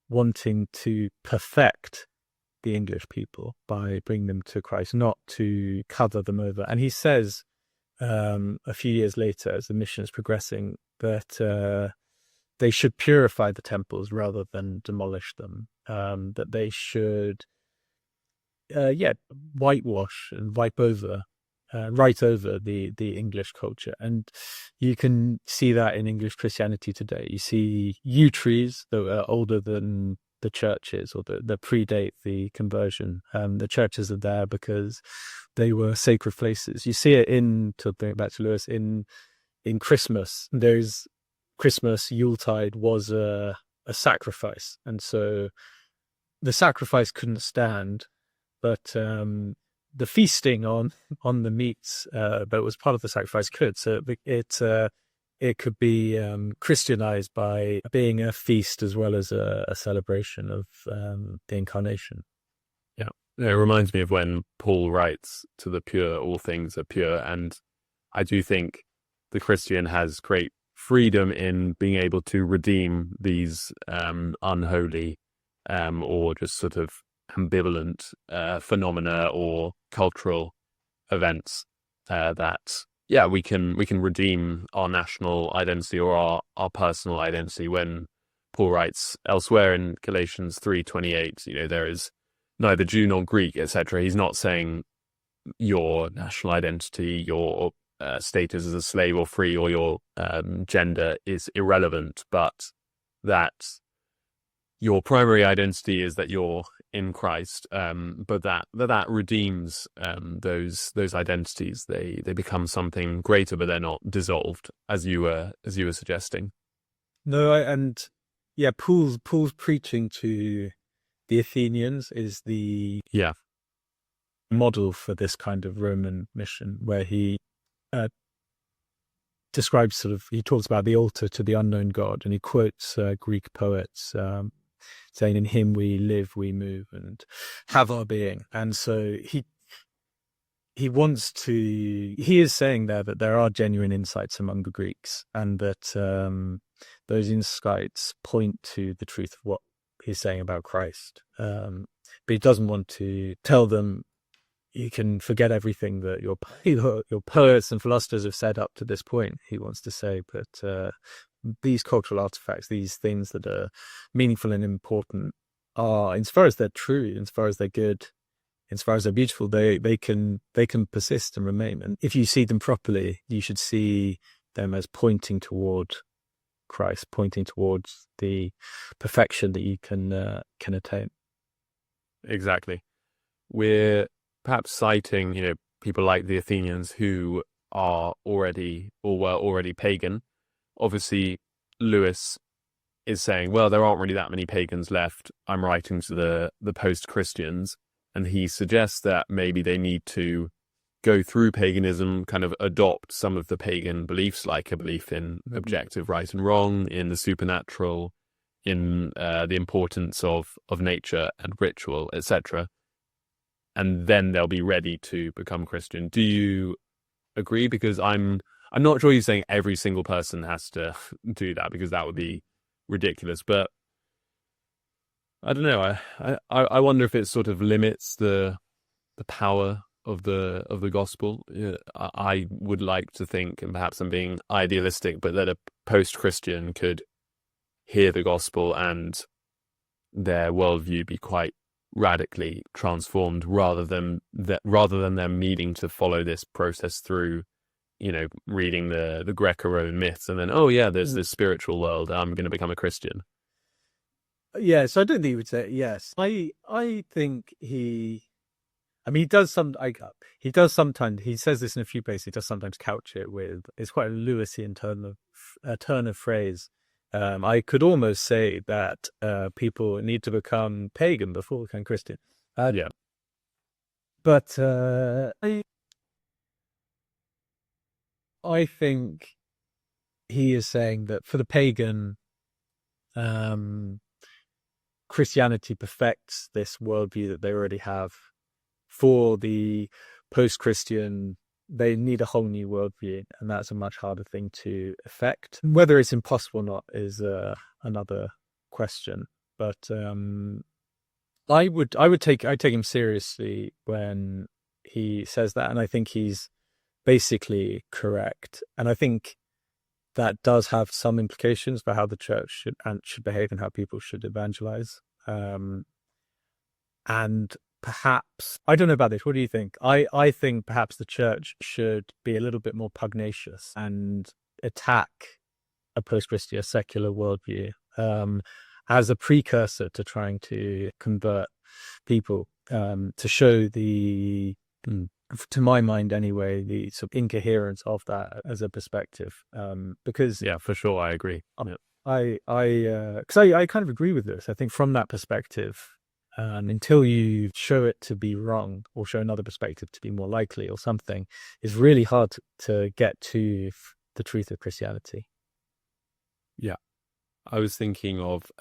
wanting to perfect the English people by bringing them to Christ, not to cover them over. And he says a few years later, as the mission is progressing, that they should purify the temples rather than demolish them, that they should whitewash and write over the English culture. And you can see that in English Christianity today. You see yew trees that are older than the churches, or that predate the conversion. The churches are there because they were sacred places. You see it to bring it back to Lewis, in Christmas. There's Christmas, Yuletide was a sacrifice, and so the sacrifice couldn't stand, but the feasting on the meats that was part of the sacrifice could. So it could be Christianized by being a feast as well as a celebration of the incarnation. Yeah, it reminds me of when Paul writes, "To the pure, all things are pure," and I do think the Christian has great freedom in being able to redeem these unholy or just sort of ambivalent phenomena or cultural events that we can redeem our national identity or our personal identity. When Paul writes elsewhere in Galatians 3:28, there is neither Jew nor Greek, etc. He's not saying your national identity, your status as a slave or free, or your gender is irrelevant, but that your primary identity is that you're in Christ, but that redeems those identities. They become something greater, but they're not dissolved, as you were suggesting. No, Paul's preaching to the Athenians is the model for this kind of Roman mission, where he describes he talks about the altar to the unknown God, and he quotes Greek poets saying, "In him we live, we move, and have our being." And so he is saying there that there are genuine insights among the Greeks, and that those insights point to the truth of what he's saying about Christ. But he doesn't want to tell them, you can forget everything that your poets and philosophers have said up to this point. He wants to say, but these cultural artifacts, these things that are meaningful and important, are, as far as they're true, as far as they're good, as far as they're beautiful, they can persist and remain. And if you see them properly, you should see them as pointing toward Christ, pointing towards the perfection that you can attain. Exactly. We're perhaps citing, people like the Athenians who are already or were already pagan. Obviously, Lewis is saying, well, there aren't really that many pagans left. I'm writing to the post-Christians, and he suggests that maybe they need to go through paganism, kind of adopt some of the pagan beliefs, like a belief in objective right and wrong, in the supernatural, in the importance of nature and ritual, etc. And then they'll be ready to become Christian. Do you agree? Because I'm not sure you're saying every single person has to do that, because that would be ridiculous. But I don't know. I wonder if it sort of limits the power of the gospel. Yeah, I would like to think, and perhaps I'm being idealistic, but that a post-Christian could hear the gospel and their worldview be quite radically transformed, rather than them needing to follow this process through, reading the Greco-Roman myths and then, oh yeah, there's this spiritual world. I'm going to become a Christian. Yes, I don't think he would say yes. I think I mean, he does he does sometimes, he says this in a few places, he does sometimes couch it with, it's quite a Lewisian turn of phrase. I could almost say that people need to become pagan before becoming Christian. Yeah. But I think he is saying that for the pagan, Christianity perfects this worldview that they already have. For the post-Christian, they need a whole new worldview, and that's a much harder thing to effect. Whether it's impossible or not is another question. But I take him seriously when he says that, and I think he's basically correct. And I think that does have some implications for how the church should behave and how people should evangelize. And perhaps, I don't know about this, what do you think? I think perhaps the church should be a little bit more pugnacious and attack a post-Christian, a secular worldview, as a precursor to trying to convert people, to show to my mind anyway, the sort of incoherence of that as a perspective. Because yeah, for sure, I agree. Yeah. Because I kind of agree with this. I think from that perspective, until you show it to be wrong or show another perspective to be more likely or something, it's really hard to get to the truth of Christianity. Yeah. I was thinking of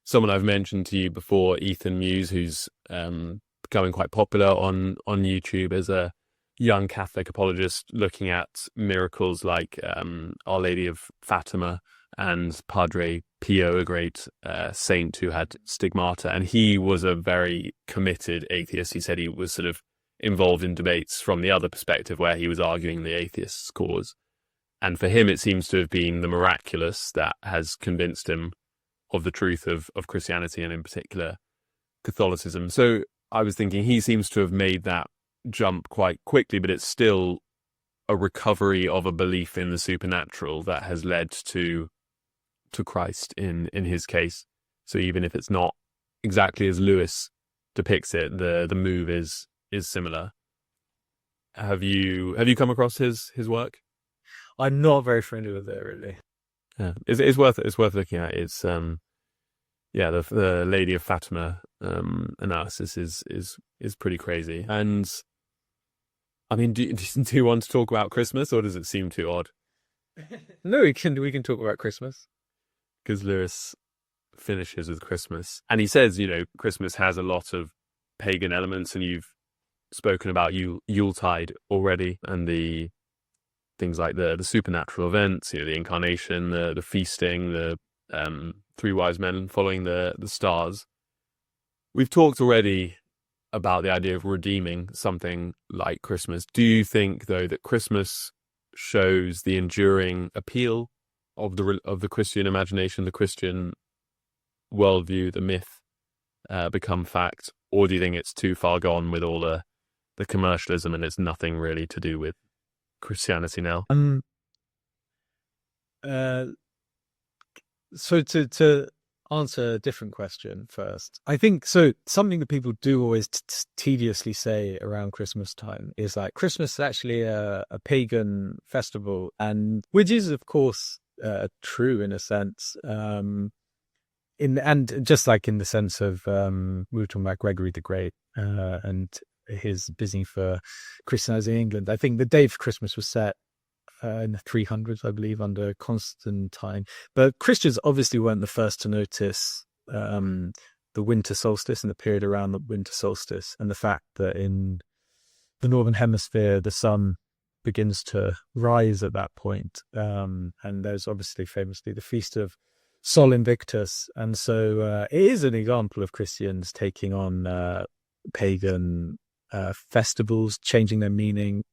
someone I've mentioned to you before, Ethan Muse, who's becoming quite popular on YouTube as a young Catholic apologist, looking at miracles like Our Lady of Fatima and Padre Pio, a great saint who had stigmata. And he was a very committed atheist. He said he was sort of involved in debates from the other perspective where he was arguing the atheist's cause. And for him, it seems to have been the miraculous that has convinced him of the truth of Christianity and in particular Catholicism. So I was thinking he seems to have made that jump quite quickly, but it's still a recovery of a belief in the supernatural that has led to Christ in his case. So even if it's not exactly as Lewis depicts it, the move is similar. Have you come across his work? I'm not very familiar with it, really. Yeah, it's worth looking at. It's the Lady of Fatima analysis is pretty crazy. And I mean, do you want to talk about Christmas, or does it seem too odd? No, we can talk about Christmas. Because Lewis finishes with Christmas, and he says, Christmas has a lot of pagan elements, and you've spoken about Yuletide already, and the things like the supernatural events, the incarnation, the feasting, the three wise men following the stars. We've talked already about the idea of redeeming something like Christmas. Do you think, though, that Christmas shows the enduring appeal of the Christian imagination, the Christian worldview, the myth become fact, or do you think it's too far gone with all the commercialism and it's nothing really to do with Christianity now? So to answer a different question first, I think so. Something that people do always tediously say around Christmas time is like Christmas is actually a pagan festival, and which is of course true in a sense. And just like in the sense of we were talking about Gregory the Great and his busy for Christianizing England. I think the date for Christmas was set in the 300s, I believe, under Constantine. But Christians obviously weren't the first to notice the winter solstice and the period around the winter solstice, and the fact that in the northern hemisphere the sun begins to rise at that point. And there's obviously famously the feast of Sol Invictus. And so it is an example of Christians taking on pagan festivals, changing their meaning,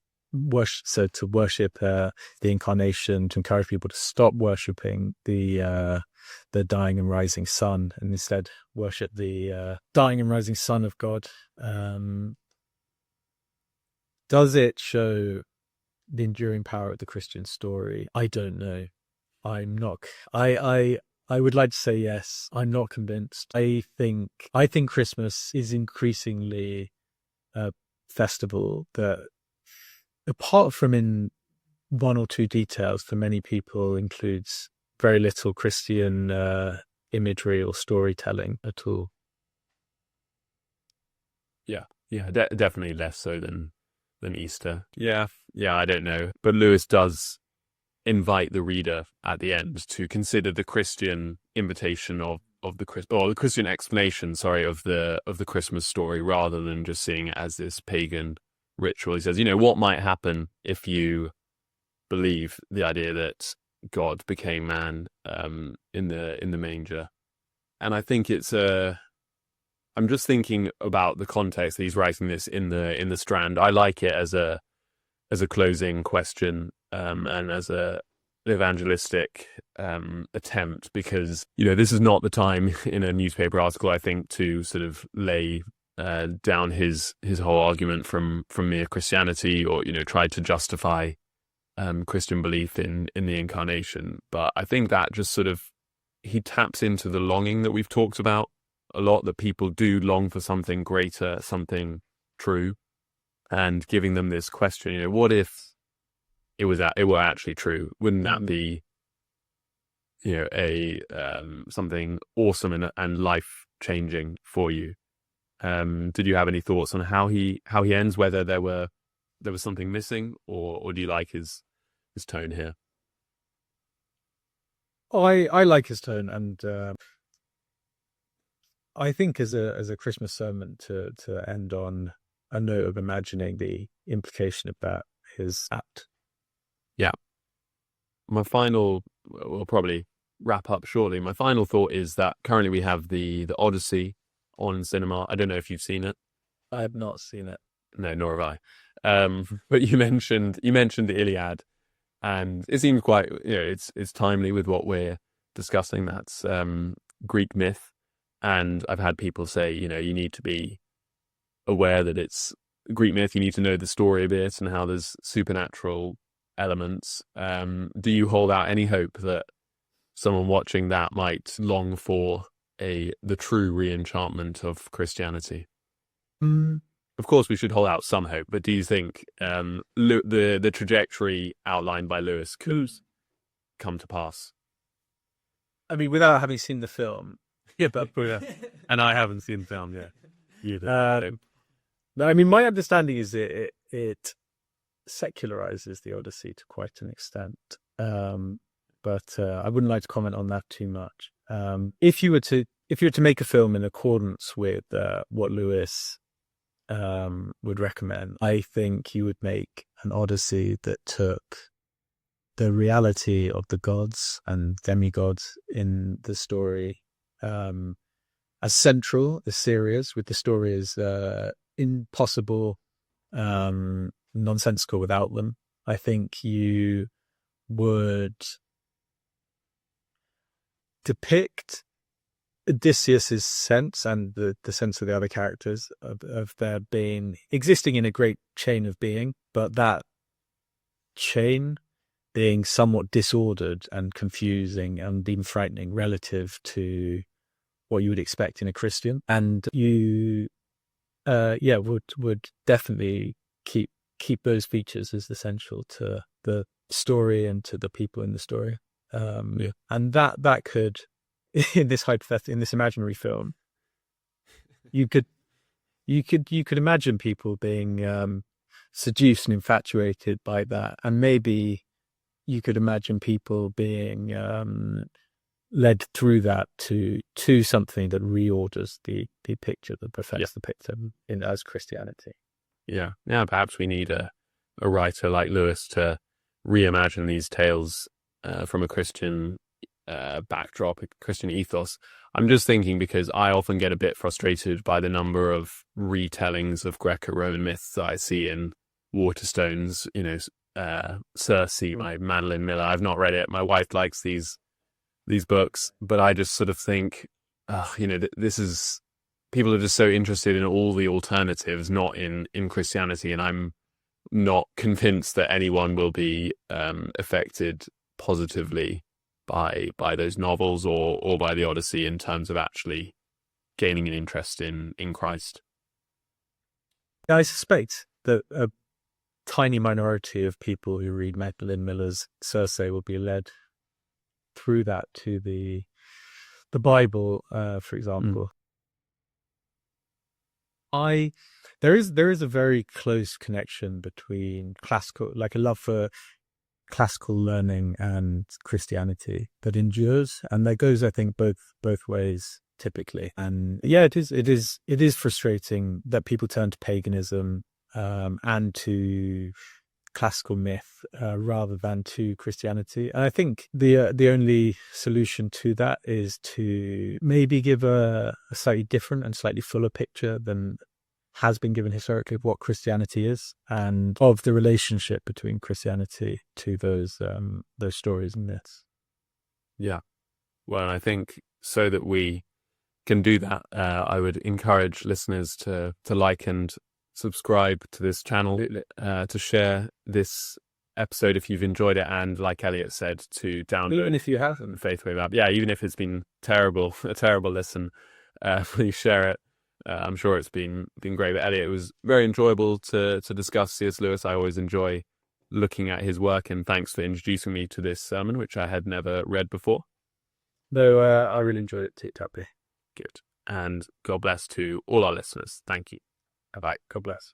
so to worship the incarnation, to encourage people to stop worshipping the dying and rising sun, and instead worship the dying and rising Son of God. Does it show the enduring power of the Christian story? I don't know. I'm not. I would like to say yes. I'm not convinced. I think Christmas is increasingly a festival that, apart from in one or two details, for many people includes very little Christian imagery or storytelling at all. Yeah, definitely less so than Easter. Yeah, I don't know. But Lewis does invite the reader at the end to consider the Christian invitation of the Christian explanation, of the Christmas story, rather than just seeing it as this pagan ritual. He says, what might happen if you believe the idea that God became man in the manger. And I think I'm just thinking about the context that he's writing this in the Strand. I like it as a closing question and as a evangelistic attempt, because this is not the time in a newspaper article, I think, to sort of lay down his whole argument from mere Christianity, or try to justify Christian belief in the incarnation. But I think that just sort of, he taps into the longing that we've talked about a lot, that people do long for something greater, something true, and giving them this question, what if it were actually true? Wouldn't that be something awesome and life changing for you? Did you have any thoughts on how he ends, whether there was something missing, or do you like his tone here? I like his tone, and I think as a Christmas sermon to end on a note of imagining the implication of that is apt. Yeah. We'll probably wrap up shortly. My final thought is that currently we have the Odyssey on cinema. I don't know if you've seen it. I have not seen it. No, nor have I. But you mentioned the Iliad, and it seems quite, it's timely with what we're discussing. That's Greek myth, and I've had people say, you need to be aware that it's Greek myth. You need to know the story a bit and how there's supernatural elements. Do you hold out any hope that someone watching that might long for the true re-enchantment of Christianity? Of course, we should hold out some hope, but do you think the trajectory outlined by Lewis could come to pass? I mean, without having seen the film. Yeah, and I haven't seen the film yet either. No, I mean, my understanding is it secularizes the Odyssey to quite an extent, but I wouldn't like to comment on that too much. If you were to make a film in accordance with what Lewis would recommend, I think you would make an Odyssey that took the reality of the gods and demigods in the story as central as serious, with the story as impossible, nonsensical without them. I think you would depict Odysseus's sense and the sense of the other characters of their being existing in a great chain of being, but that chain being somewhat disordered and confusing and even frightening relative to what you would expect in a Christian. And you would definitely keep those features as essential to the story and to the people in the story. And that could, in this imaginary film, you could imagine people being seduced and infatuated by that, and maybe you could imagine people being led through that to something that reorders the picture, that perfects the picture as Christianity. Yeah. Perhaps we need a writer like Lewis to reimagine these tales from a Christian backdrop, a Christian ethos. I'm just thinking because I often get a bit frustrated by the number of retellings of Greco-Roman myths that I see in Waterstones, Circe by Madeline Miller. I've not read it. My wife likes these books, but I just sort of think, this is, people are just so interested in all the alternatives, not in Christianity, and I'm not convinced that anyone will be affected positively by those novels or by the Odyssey in terms of actually gaining an interest in Christ. I suspect that a tiny minority of people who read Magdalene Miller's Circe will be led through that to the Bible, for example. There is a very close connection between classical, like a love for classical learning and Christianity that endures, and that goes, I think, both ways typically. And yeah, it is frustrating that people turn to paganism and to classical myth rather than to Christianity. And I think the only solution to that is to maybe give a slightly different and slightly fuller picture than has been given historically of what Christianity is and of the relationship between Christianity to those stories and myths. Yeah. Well, I think so that we can do that, I would encourage listeners to like and subscribe to this channel, to share this episode if you've enjoyed it, and like Elliot said, to download. Even if you haven't. The Faithway app. Yeah, even if it's been a terrible listen, please share it. I'm sure it's been great. But Elliot, it was very enjoyable to discuss C.S. Lewis. I always enjoy looking at his work, and thanks for introducing me to this sermon, which I had never read before. No, I really enjoyed it too, Tappy. Good. And God bless to all our listeners. Thank you. Bye-bye. God bless.